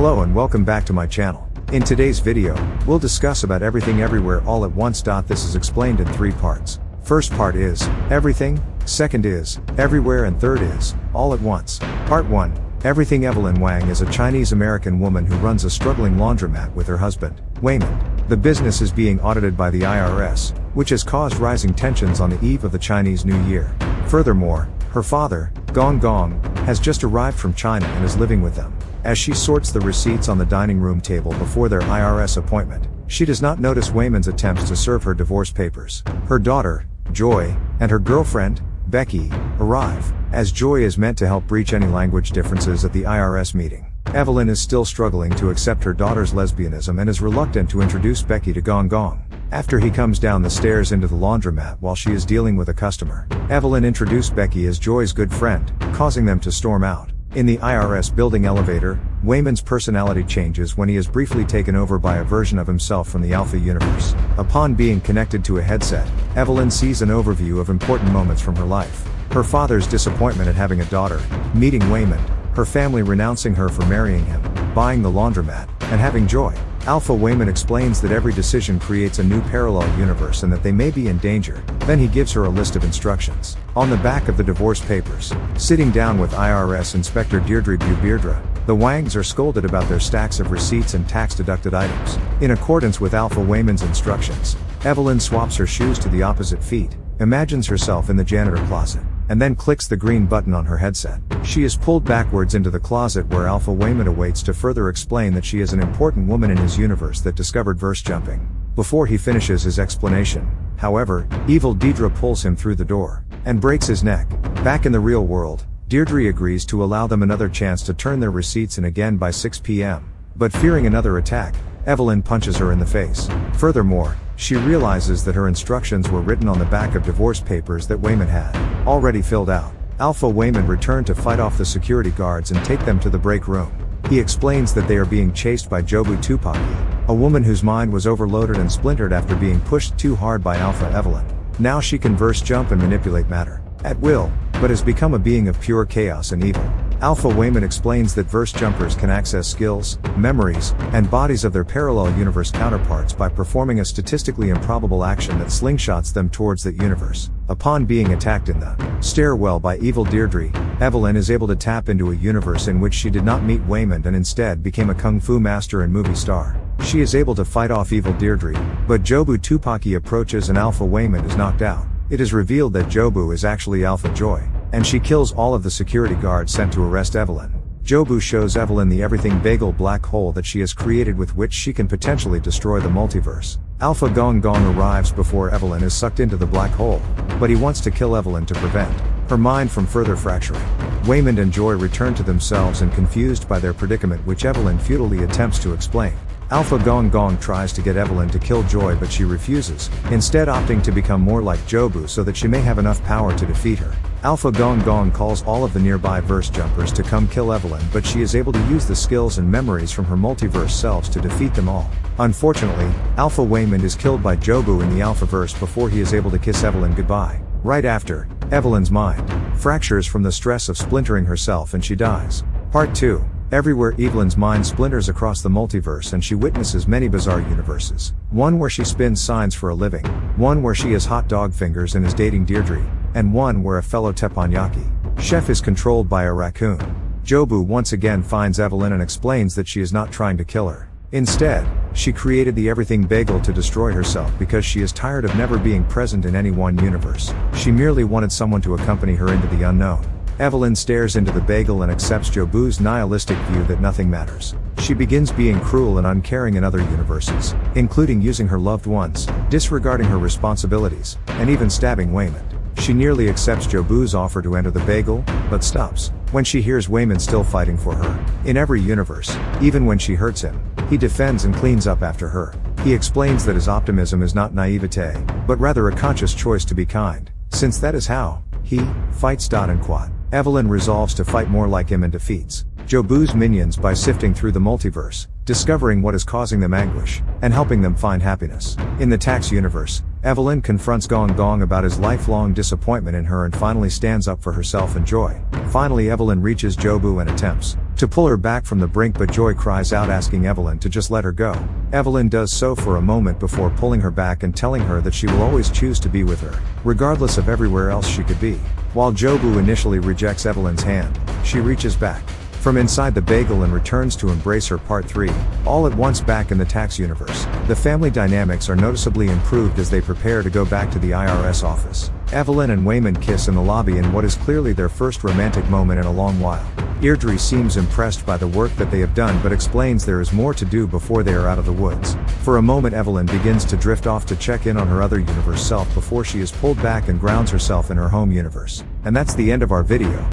Hello and welcome back to my channel. In today's video, we'll discuss about everything everywhere all at once. This is explained in 3 parts. First part is everything, second is everywhere, and third is all at once. Part 1. Everything. Evelyn Wang is a Chinese-American woman who runs a struggling laundromat with her husband, Waymond. The business is being audited by the IRS, which has caused rising tensions on the eve of the Chinese New Year. Furthermore, her father, Gong Gong, has just arrived from China and is living with them. As she sorts the receipts on the dining room table before their IRS appointment, she does not notice Waymond's attempts to serve her divorce papers. Her daughter, Joy, and her girlfriend, Becky, arrive. As Joy is meant to help breach any language differences at the IRS meeting, Evelyn is still struggling to accept her daughter's lesbianism and is reluctant to introduce Becky to Gong Gong. After he comes down the stairs into the laundromat while she is dealing with a customer, Evelyn introduced Becky as Joy's good friend, causing them to storm out. In the IRS building elevator, Waymond's personality changes when he is briefly taken over by a version of himself from the Alpha universe. Upon being connected to a headset, Evelyn sees an overview of important moments from her life. Her father's disappointment at having a daughter, meeting Waymond, her family renouncing her for marrying him, buying the laundromat, and having Joy. Alpha Waymond explains that every decision creates a new parallel universe and that they may be in danger. Then he gives her a list of instructions. On the back of the divorce papers, sitting down with IRS Inspector Deirdre Beardra, the Wangs are scolded about their stacks of receipts and tax-deducted items. In accordance with Alpha Waymond's instructions, Evelyn swaps her shoes to the opposite feet, imagines herself in the janitor closet, and then clicks the green button on her headset. She is pulled backwards into the closet where Alpha Waymond awaits to further explain that she is an important woman in his universe that discovered verse jumping. Before he finishes his explanation, however, evil Deirdre pulls him through the door and breaks his neck. Back in the real world, Deirdre agrees to allow them another chance to turn their receipts in again by 6 p.m. But fearing another attack, Evelyn punches her in the face. Furthermore, she realizes that her instructions were written on the back of divorce papers that Waymond had already filled out. Alpha Waymond returned to fight off the security guards and take them to the break room. He explains that they are being chased by Jobu Tupaki, a woman whose mind was overloaded and splintered after being pushed too hard by Alpha Evelyn. Now she can verse jump and manipulate matter at will, but has become a being of pure chaos and evil. Alpha Waymond explains that verse jumpers can access skills, memories, and bodies of their parallel universe counterparts by performing a statistically improbable action that slingshots them towards that universe. Upon being attacked in the stairwell by evil Deirdre, Evelyn is able to tap into a universe in which she did not meet Waymond and instead became a kung fu master and movie star. She is able to fight off evil Deirdre, but Jobu Tupaki approaches and Alpha Waymond is knocked out. It is revealed that Jobu is actually Alpha Joy, and she kills all of the security guards sent to arrest Evelyn. Jobu shows Evelyn the everything bagel black hole that she has created with which she can potentially destroy the multiverse. Alpha Gong Gong arrives before Evelyn is sucked into the black hole, but he wants to kill Evelyn to prevent her mind from further fracturing. Waymond and Joy return to themselves and confused by their predicament, which Evelyn futilely attempts to explain. Alpha Gong Gong tries to get Evelyn to kill Joy, but she refuses, instead opting to become more like Jobu so that she may have enough power to defeat her. Alpha Gong Gong calls all of the nearby verse jumpers to come kill Evelyn, but she is able to use the skills and memories from her multiverse selves to defeat them all. Unfortunately, Alpha Waymond is killed by Jobu in the Alphaverse before he is able to kiss Evelyn goodbye. Right after, Evelyn's mind fractures from the stress of splintering herself and she dies. Part 2. Everywhere. Evelyn's mind splinters across the multiverse and she witnesses many bizarre universes. One where she spins signs for a living, one where she has hot dog fingers and is dating Deirdre, and one where a fellow teppanyaki chef is controlled by a raccoon. Jobu once again finds Evelyn and explains that she is not trying to kill her. Instead, she created the everything bagel to destroy herself because she is tired of never being present in any one universe. She merely wanted someone to accompany her into the unknown. Evelyn stares into the bagel and accepts Jobu's nihilistic view that nothing matters. She begins being cruel and uncaring in other universes, including using her loved ones, disregarding her responsibilities, and even stabbing Waymond. She nearly accepts Jobu's offer to enter the bagel, but stops when she hears Waymond still fighting for her. In every universe, even when she hurts him, he defends and cleans up after her. He explains that his optimism is not naivete, but rather a conscious choice to be kind, since that is how he fights. And quad. Evelyn resolves to fight more like him and defeats Jobu's minions by sifting through the multiverse, discovering what is causing them anguish, and helping them find happiness. In the tax universe, Evelyn confronts Gong Gong about his lifelong disappointment in her and finally stands up for herself and Joy. Finally, Evelyn reaches Jobu and attempts to pull her back from the brink, but Joy cries out asking Evelyn to just let her go. Evelyn does so for a moment before pulling her back and telling her that she will always choose to be with her, regardless of everywhere else she could be. While Jobu initially rejects Evelyn's hand, she reaches back from inside the bagel and returns to embrace her. Part 3, all at once. Back in the tax universe, the family dynamics are noticeably improved as they prepare to go back to the IRS office. Evelyn and Wayman kiss in the lobby in what is clearly their first romantic moment in a long while. Deirdre seems impressed by the work that they have done but explains there is more to do before they are out of the woods. For a moment Evelyn begins to drift off to check in on her other universe self before she is pulled back and grounds herself in her home universe. And that's the end of our video.